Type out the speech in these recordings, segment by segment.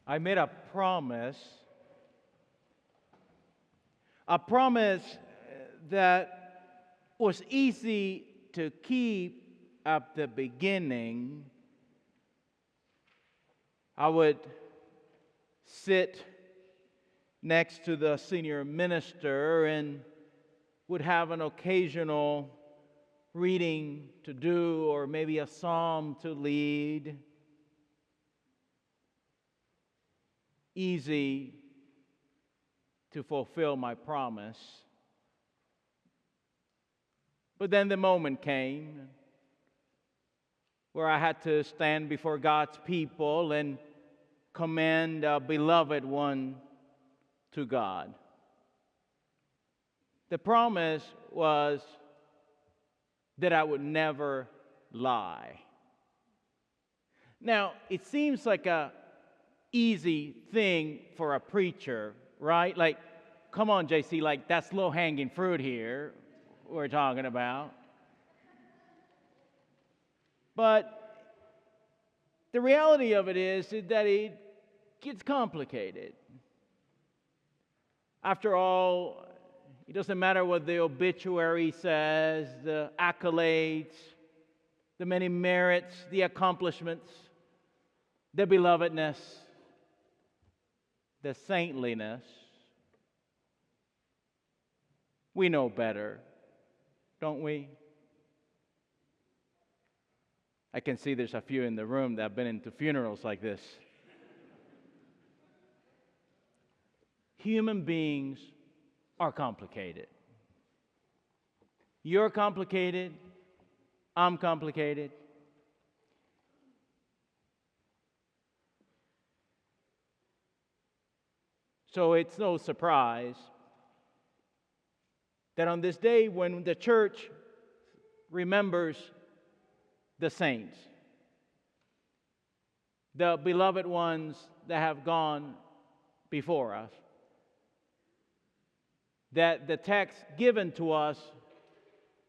I made a promise that was easy to keep at the beginning. I would sit next to the senior minister and would have an occasional reading to do or maybe a psalm to lead. Easy to fulfill my promise. But then the moment came where I had to stand before God's people and commend a beloved one to God. The promise was that I would never lie. Now, it seems like a easy thing for a preacher, right? Like, come on, JC, like that's low-hanging fruit here we're talking about. But the reality of it is that it gets complicated. After all, it doesn't matter what the obituary says, the accolades, the many merits, the accomplishments, the belovedness, the saintliness. We know better, don't we? I can see there's a few in the room that have been into funerals like this. Human beings are complicated. You're complicated. I'm complicated. So it's no surprise that on this day when the church remembers the saints, the beloved ones that have gone before us, that the text given to us,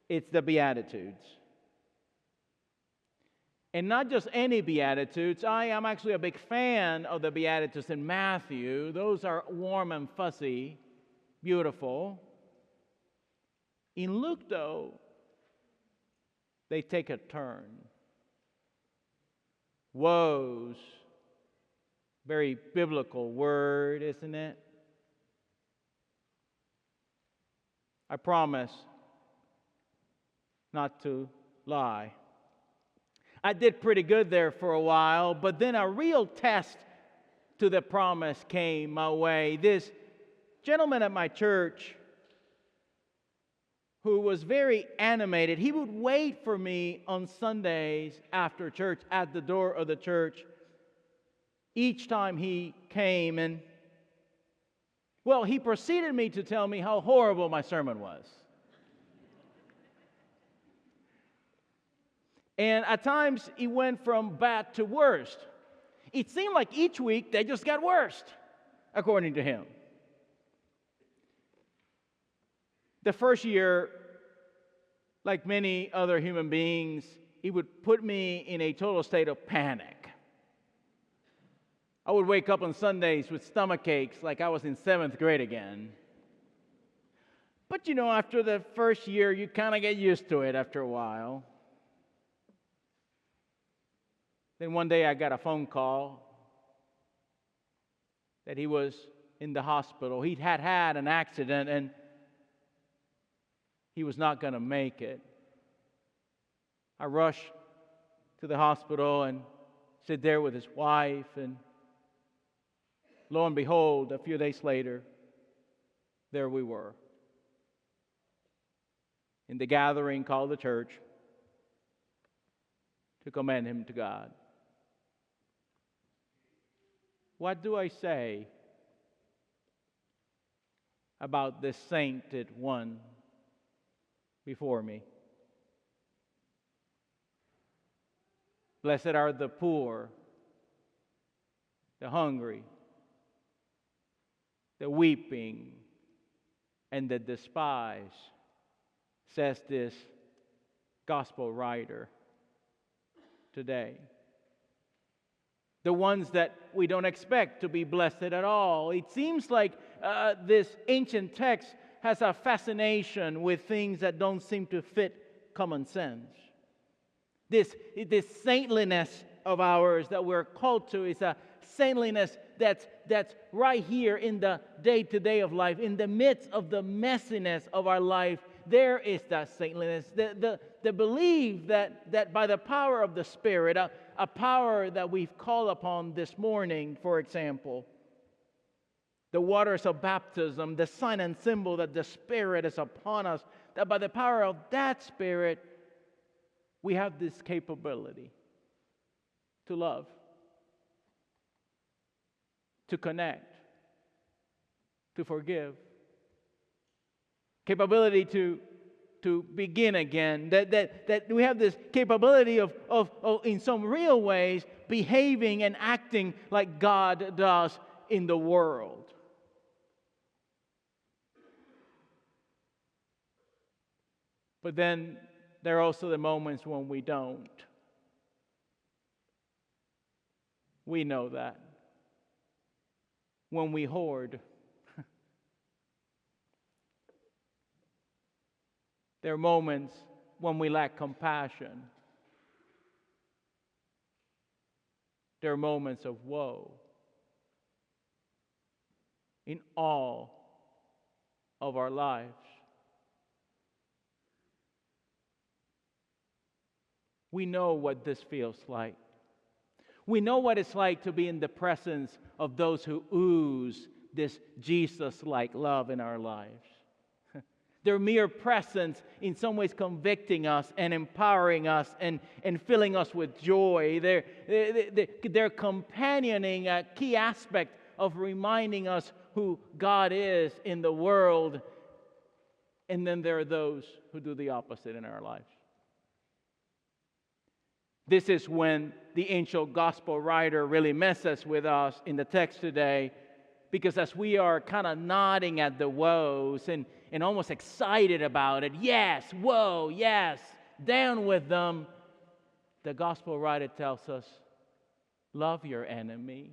it's the Beatitudes. And not just any Beatitudes. I am actually a big fan of the Beatitudes in Matthew. Those are warm and fuzzy, beautiful. In Luke, though, they take a turn. Woes, very biblical word, isn't it? I promise not to lie. I did pretty good there for a while, but then a real test to the promise came my way. This gentleman at my church who was very animated, he would wait for me on Sundays after church at the door of the church each time he came, and well, he proceeded me to tell me how horrible my sermon was. And at times, it went from bad to worst. It seemed like each week they just got worse, according to him. The first year, like many other human beings, he would put me in a total state of panic. I would wake up on Sundays with stomach aches like I was in 7th grade again. But you know, after the first year, you kind of get used to it after a while. Then one day I got a phone call that he was in the hospital. He'd had an accident and he was not going to make it. I rushed to the hospital and sit there with his wife, and lo and behold, a few days later, there we were in the gathering called the church to commend him to God. What do I say about this sainted one before me? Blessed are the poor, the hungry, the weeping, and the despised, says this gospel writer today. the ones that we don't expect to be blessed at all. It seems like this ancient text has a fascination with things that don't seem to fit common sense. This saintliness of ours that we're called to is a saintliness that's right here in the day-to-day of life, in the midst of the messiness of our life. There is that saintliness, the belief that by the power of the Spirit, a power that we've called upon this morning, for example, the waters of baptism, the sign and symbol that the Spirit is upon us, that by the power of that Spirit, we have this capability to love, to connect, to forgive, capability to begin again, that we have this capability of in some real ways behaving and acting like God does in the world. But then there are also the moments when we don't. We know that. When we hoard. There are moments when we lack compassion. There are moments of woe in all of our lives. We know what this feels like. We know what it's like to be in the presence of those who ooze this Jesus-like love in our lives. Their mere presence in some ways convicting us and empowering us and filling us with joy. They're companioning a key aspect of reminding us who God is in the world. And then there are those who do the opposite in our lives. This is when the ancient gospel writer really messes with us in the text today, because as we are kind of nodding at the woes and almost excited about it, yes, woe, yes, down with them, the gospel writer tells us, love your enemy.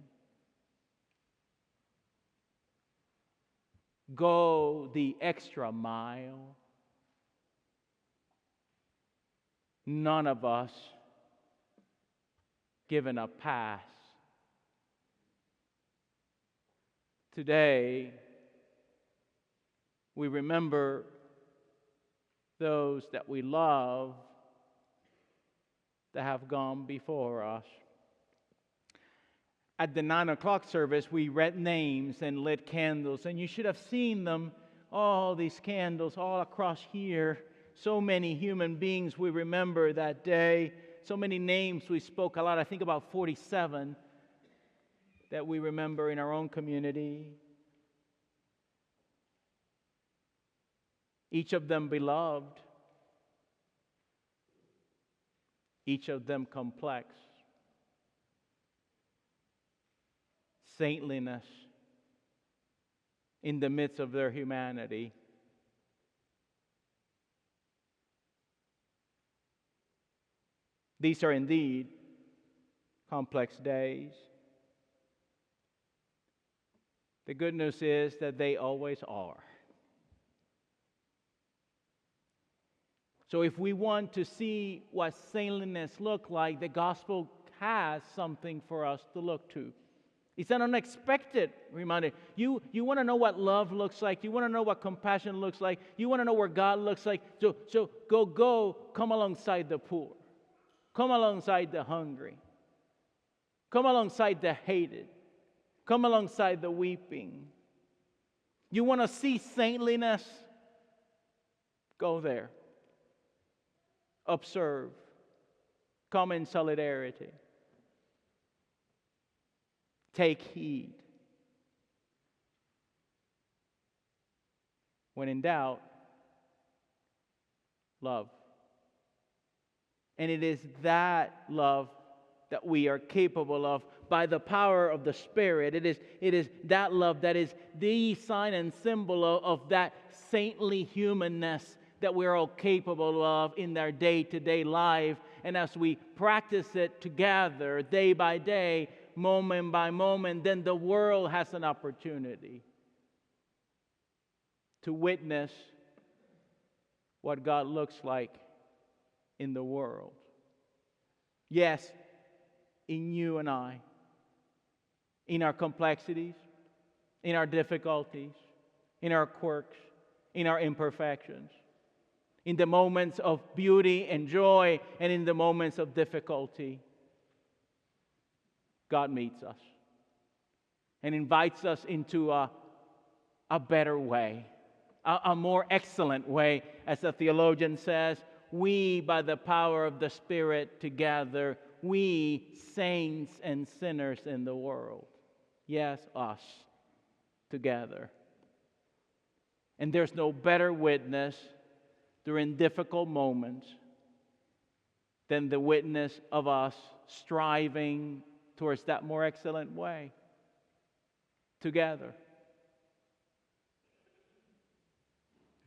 Go the extra mile. None of us given a pass. Today, we remember those that we love that have gone before us. At the 9 o'clock service, we read names and lit candles, and you should have seen them, all these candles all across here. So many human beings we remember that day. So many names we spoke a lot. I think about 47 that we remember in our own community. Each of them beloved. Each of them complex. Saintliness in the midst of their humanity. These are indeed complex days. The good news is that they always are. So if we want to see what saintliness looks like, the gospel has something for us to look to. It's an unexpected reminder. You want to know what love looks like. You want to know what compassion looks like. You want to know where God looks like. So come alongside the poor. Come alongside the hungry. Come alongside the hated. Come alongside the weeping. You want to see saintliness? Go there. Observe. Come in solidarity. Take heed. When in doubt, love. And it is that love that we are capable of by the power of the Spirit. It is that love that is the sign and symbol of that saintly humanness that we're all capable of in our day-to-day life. And as we practice it together, day by day, moment by moment, then the world has an opportunity to witness what God looks like in the world. Yes, in you and I, in our complexities, in our difficulties, in our quirks, in our imperfections, in the moments of beauty and joy, and in the moments of difficulty. God meets us and invites us into a better way, a more excellent way. As the theologian says, we, by the power of the Spirit together, we, saints and sinners in the world. Yes, us together. And there's no better witness during difficult moments than the witness of us striving towards that more excellent way together.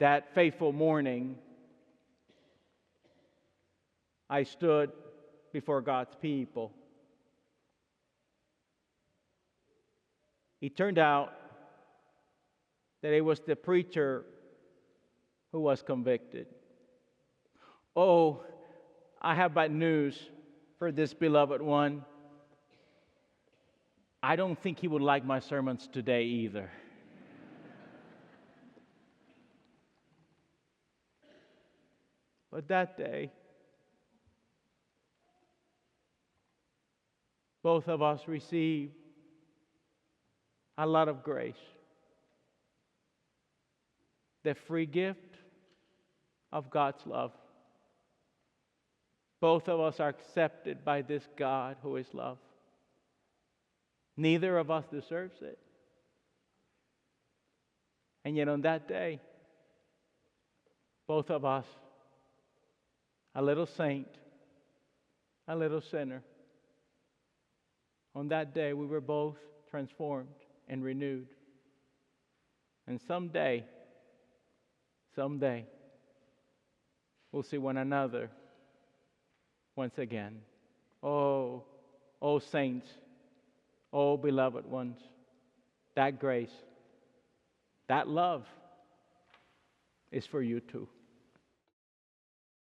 That fateful morning, I stood before God's people. It turned out that it was the preacher who was convicted. Oh, I have bad news for this beloved one. I don't think he would like my sermons today either. But that day, both of us received a lot of grace. The free gift of God's love. Both of us are accepted by this God who is love. Neither of us deserves it. And yet on that day, both of us, a little saint, a little sinner, on that day we were both transformed and renewed. And someday, we'll see one another once again. Oh saints, oh beloved ones, that grace, that love is for you too.